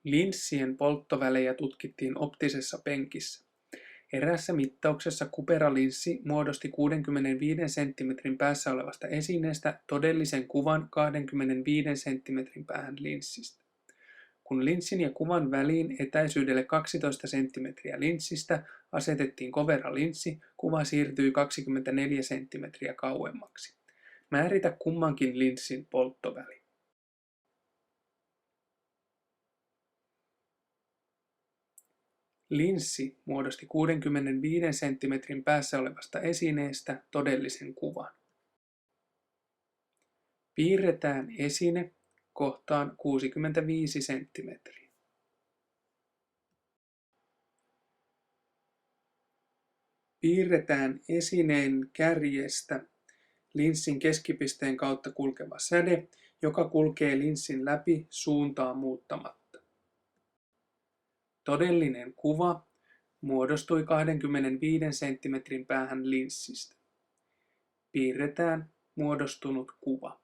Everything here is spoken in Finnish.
Linssien polttovälejä tutkittiin optisessa penkissä. Eräässä mittauksessa kuperalinssi muodosti 65 cm päässä olevasta esineestä todellisen kuvan 25 cm päähän linssistä. Kun linssin ja kuvan väliin etäisyydelle 12 cm linssistä asetettiin kovera linssi, kuva siirtyi 24 cm kauemmaksi. Määritä kummankin linssin polttoväli. Linssi muodosti 65 cm päässä olevasta esineestä todellisen kuvan. Piirretään esine kohtaan 65 cm. Piirretään esineen kärjestä linssin keskipisteen kautta kulkeva säde, joka kulkee linssin läpi suuntaa muuttamatta. Todellinen kuva muodostui 25 cm päähän linssistä. Piirretään muodostunut kuva.